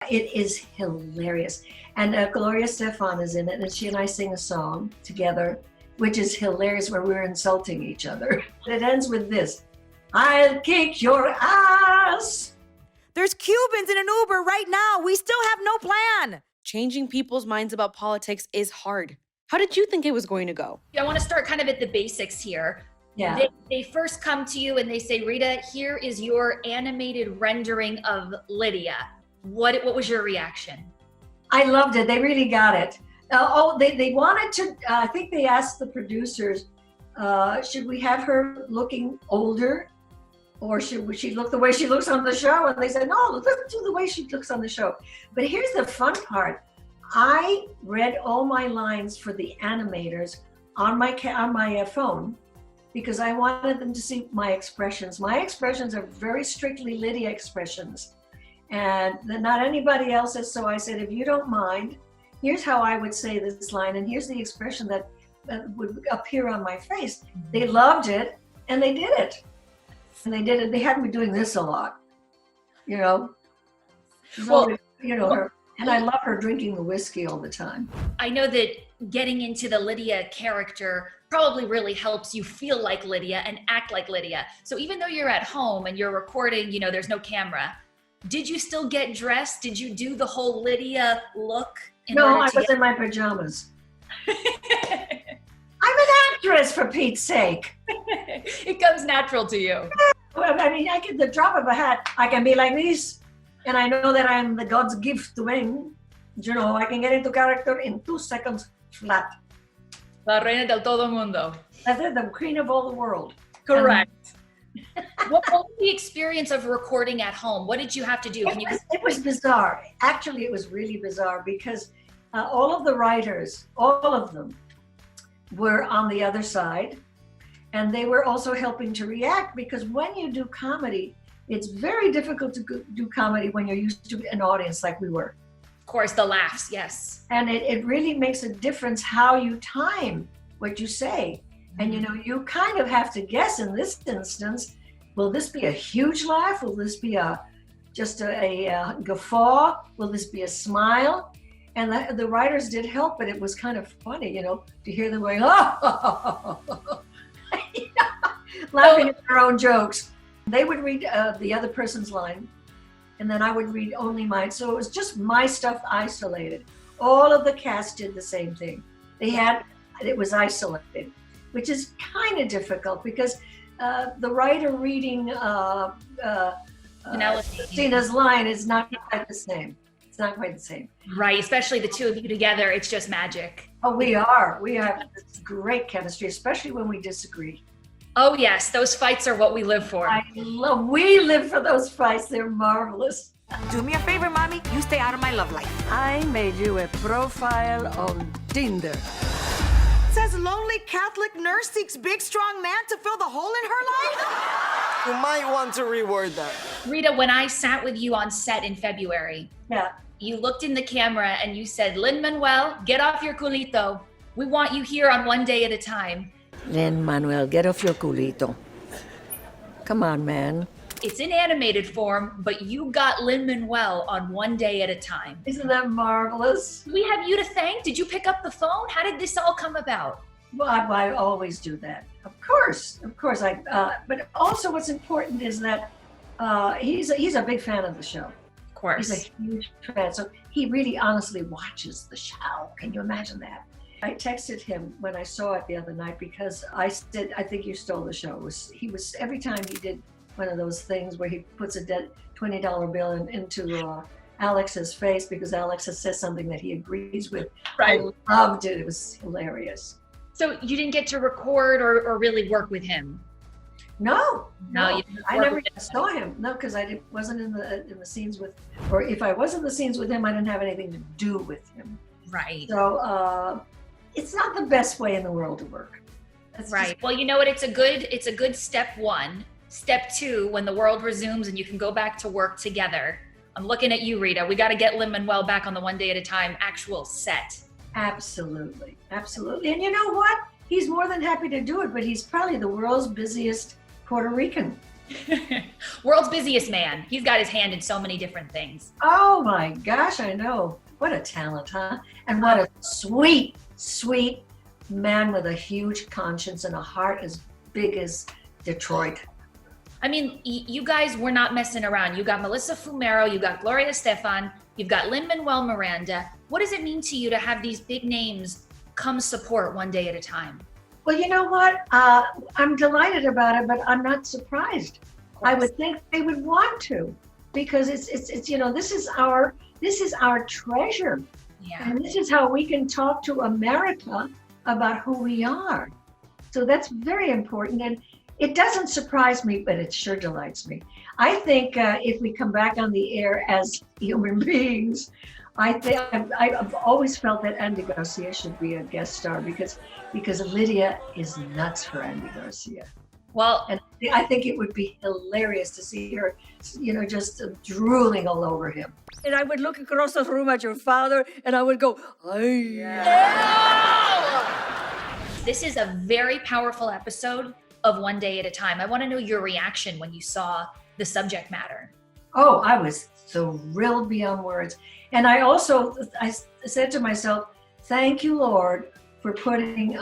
It is hilarious. And Gloria Estefan is in it, and she and I sing a song together, which is hilarious, where we're insulting each other. It ends with this: I'll kick your ass. There's Cubans in an Uber right now. We still have no plan. Changing people's minds about politics is hard. How did you think it was going to go? I want to start kind of at the basics here. Yeah. They first come to you and they say, Rita, here is your animated rendering of Lydia. What was your reaction? I loved it. They really got it. They wanted to, I think they asked the producers, should we have her looking older? Or should she look the way she looks on the show? And they said, no, let's do the way she looks on the show. But here's the fun part. I read all my lines for the animators on my phone, because I wanted them to see my expressions. My expressions are very strictly Lydia expressions, and not anybody else's. So I said, if you don't mind, here's how I would say this line, and here's the expression that would appear on my face. They loved it, and they did it. And they did it. They had me doing this a lot, you know. Well, you know, and I love her drinking the whiskey all the time. I know that getting into the Lydia character probably really helps you feel like Lydia and act like Lydia. So even though you're at home and you're recording, you know, there's no camera, did you still get dressed? Did you do the whole Lydia look? No, I was in my pajamas. I'm an actress, for Pete's sake. It comes natural to you. I mean, I get the drop of a hat. I can be like this, and I know that I'm the God's gift to men. You know, I can get into character in 2 seconds flat. La reina del todo mundo. That's it, the queen of all the world. Correct. What was the experience of recording at home? What did you have to do? It was bizarre. Actually, it was really bizarre, because all of the writers, all of them, were on the other side, and they were also helping to react, because when you do comedy, it's very difficult to do comedy when you're used to an audience like we were. Of course, the laughs, yes. And it really makes a difference how you time what you say. And you know, you kind of have to guess in this instance, will this be a huge laugh? Will this be just a guffaw? Will this be a smile? And the writers did help, but it was kind of funny, you know, to hear them going, oh, laughing at their own jokes. They would read the other person's line, and then I would read only mine. So it was just my stuff isolated. All of the cast did the same thing. It was isolated, which is kind of difficult, because the writer reading Tina's line is not quite the same. It's not quite the same. Right, especially the two of you together, it's just magic. Oh, we have this great chemistry, especially when we disagree. Oh yes, those fights are what we live for. We live for those fights. They're marvelous. Do me a favor, mommy. You stay out of my love life. I made you a profile on Tinder. It says lonely Catholic nurse seeks big, strong man to fill the hole in her life? You might want to reword that. Rita, when I sat with you on set in February, Yeah. you looked in the camera and you said, Lin-Manuel, get off your culito. We want you here on One Day at a Time. Lin-Manuel, get off your culito. Come on, man. It's in animated form, but you got Lin-Manuel on One Day at a Time. Isn't that marvelous? We have you to thank. Did you pick up the phone? How did this all come about? Well, I always do that. Of course. But also what's important is that he's a big fan of the show. Of course. He's a huge fan. So he really honestly watches the show. Can you imagine that? I texted him when I saw it the other night, because I said, I think you stole the show. He was every time he did one of those things where he puts a $20 bill into Alex's face, because Alex has said something that he agrees with. Right. I loved it. It was hilarious. So you didn't get to record or really work with him? No, you didn't I work never with him. saw him. No, because I wasn't in the scenes with, or if I was in the scenes with him, I didn't have anything to do with him. Right. So it's not the best way in the world to work. That's right. just- Well, you know what? It's a good step one. Step two, when the world resumes and you can go back to work together. I'm looking at you, Rita. We got to get Lin-Manuel back on the One Day at a Time actual set. Absolutely. And you know what? He's more than happy to do it, but he's probably the world's busiest Puerto Rican. World's busiest man. He's got his hand in so many different things. Oh my gosh, I know. What a talent, huh? And what a sweet, sweet man with a huge conscience and a heart as big as Detroit. I mean, you guys were not messing around. You got Melissa Fumero, you got Gloria Estefan, you've got Lin-Manuel Miranda. What does it mean to you to have these big names come support One Day at a Time? Well, you know what? I'm delighted about it, but I'm not surprised. I would think they would want to, because it's you know, this is our treasure. Yeah. And this is how we can talk to America about who we are. So that's very important. And it doesn't surprise me, but it sure delights me. I think if we come back on the air as human beings, I've always felt that Andy Garcia should be a guest star because Lydia is nuts for Andy Garcia. Well, And I think it would be hilarious to see her, you know, just drooling all over him. And I would look across the room at your father and I would go, "Ay." this is a very powerful episode of One Day at a Time. I want to know your reaction when you saw the subject matter. Oh, I was thrilled beyond words. And I said to myself, thank you, Lord, for putting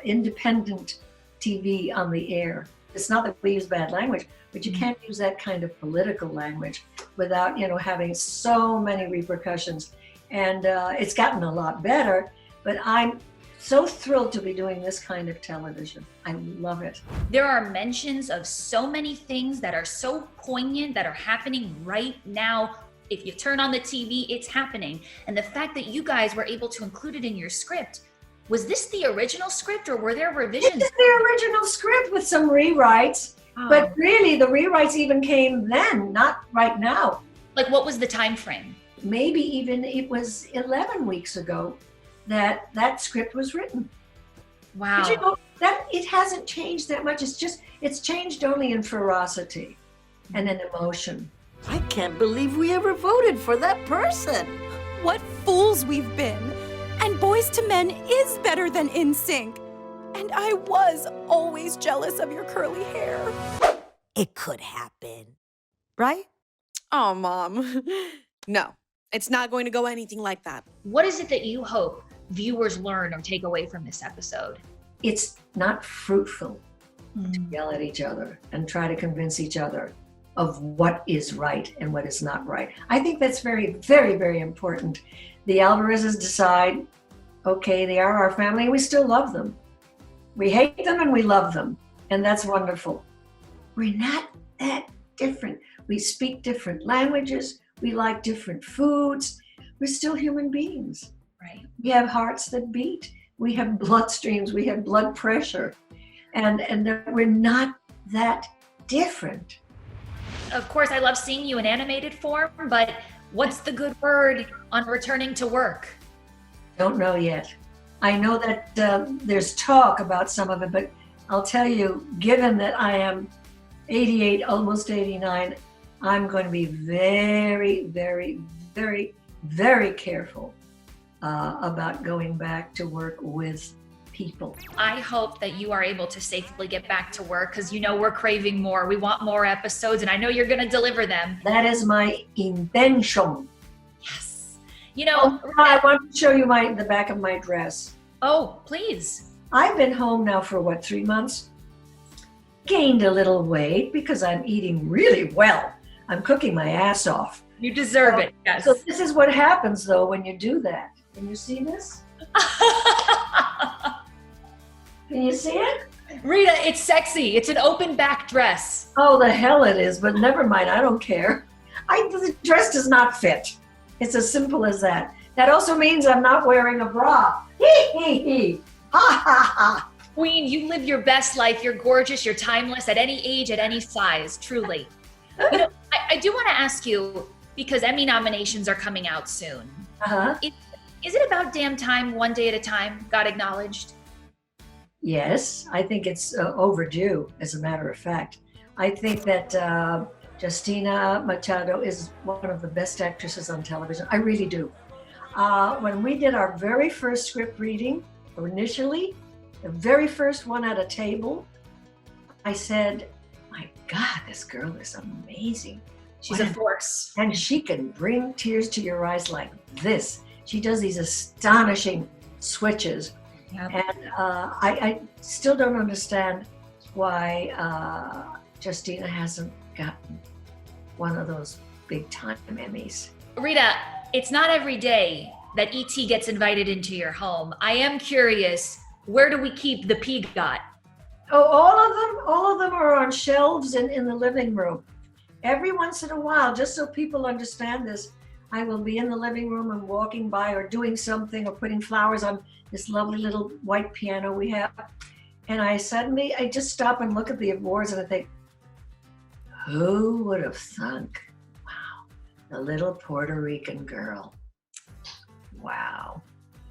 independent TV on the air. It's not that we use bad language, but you can't use that kind of political language without, you know, having so many repercussions. And it's gotten a lot better, but I'm so thrilled to be doing this kind of television. I love it. There are mentions of so many things that are so poignant that are happening right now. If you turn on the TV, it's happening. And the fact that you guys were able to include it in your script, was this the original script or were there revisions? This is the original script with some rewrites, but really the rewrites even came then, not right now. Like, what was the time frame? Maybe even it was 11 weeks ago that script was written. Wow. But you know, that it hasn't changed that much. It's changed only in ferocity and in emotion. I can't believe we ever voted for that person. What fools we've been. And Boys to Men is better than NSYNC. And I was always jealous of your curly hair. It could happen. Right? Oh, Mom. No, it's not going to go anything like that. What is it that you hope viewers learn or take away from this episode? It's not fruitful to yell at each other and try to convince each other of what is right and what is not right. I think that's very, very, very important. The Alvarezes decide, okay, they are our family and we still love them. We hate them and we love them. And that's wonderful. We're not that different. We speak different languages. We like different foods. We're still human beings. Right. We have hearts that beat. We have bloodstreams. We have blood pressure. And we're not that different. Of course, I love seeing you in animated form, but what's the good word on returning to work? Don't know yet. I know that there's talk about some of it, but I'll tell you, given that I am 88, almost 89, I'm going to be very, very, very, very careful about going back to work with people. I hope that you are able to safely get back to work because, you know, we're craving more. We want more episodes and I know you're going to deliver them. That is my intention. Yes. You know, I want to show you the back of my dress. Oh, please. I've been home now for 3 months? Gained a little weight because I'm eating really well. I'm cooking my ass off. You deserve it. Yes. So this is what happens though when you do that. Can you see this? Can you see it? Rita, it's sexy. It's an open back dress. Oh, the hell it is, but never mind. I don't care. The dress does not fit. It's as simple as that. That also means I'm not wearing a bra. Hee hee hee. Ha ha ha. Queen, you live your best life. You're gorgeous. You're timeless at any age, at any size, truly. You know, I do want to ask you, because Emmy nominations are coming out soon. Uh-huh. Is it about damn time One Day at a Time got acknowledged? Yes, I think it's overdue, as a matter of fact. I think that Justina Machado is one of the best actresses on television. I really do. When we did our very first script reading, initially, the very first one at a table, I said, my God, this girl is amazing. She's What a force. And she can bring tears to your eyes like this. She does these astonishing switches. Yep. And I still don't understand why Justina hasn't gotten one of those big time Emmys. Rita, it's not every day that ET gets invited into your home. I am curious, where do we keep the PGOT? Oh, all of them are on shelves in the living room. Every once in a while, just so people understand this, I will be in the living room and walking by or doing something or putting flowers on this lovely little white piano we have. And I just stop and look at the awards and I think, who would have thunk? Wow, the little Puerto Rican girl. Wow,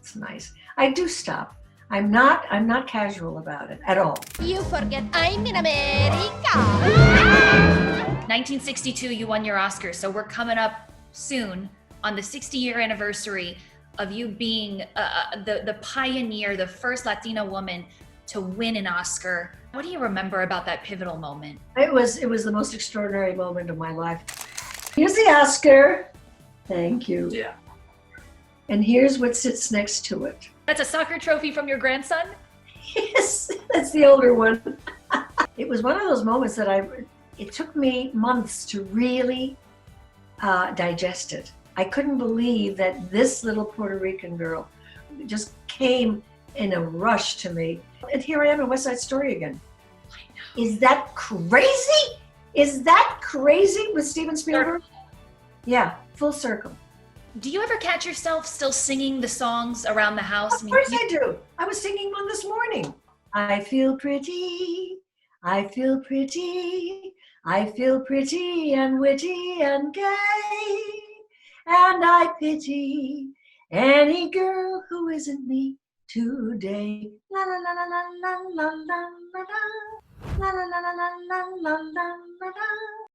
it's nice. I do stop. I'm not casual about it at all. You forget I'm in America. 1962, you won your Oscar, so we're coming up soon on the 60-year anniversary of you being the pioneer, the first Latina woman to win an Oscar. What do you remember about that pivotal moment? It was the most extraordinary moment of my life. Here's the Oscar. Thank you. Yeah. And here's what sits next to it. That's a soccer trophy from your grandson? Yes, that's the older one. It was one of those moments that it took me months to really digest it. I couldn't believe that this little Puerto Rican girl just came in a rush to me. And here I am in West Side Story again. Is that crazy? Is that crazy with Stephen Spielberg? Yeah, full circle. Do you ever catch yourself still singing the songs around the house? Of course I do. I was singing one this morning. I feel pretty, I feel pretty, I feel pretty and witty and gay, and I pity any girl who isn't me today. La la la la la la la la la la la la la la la la la la.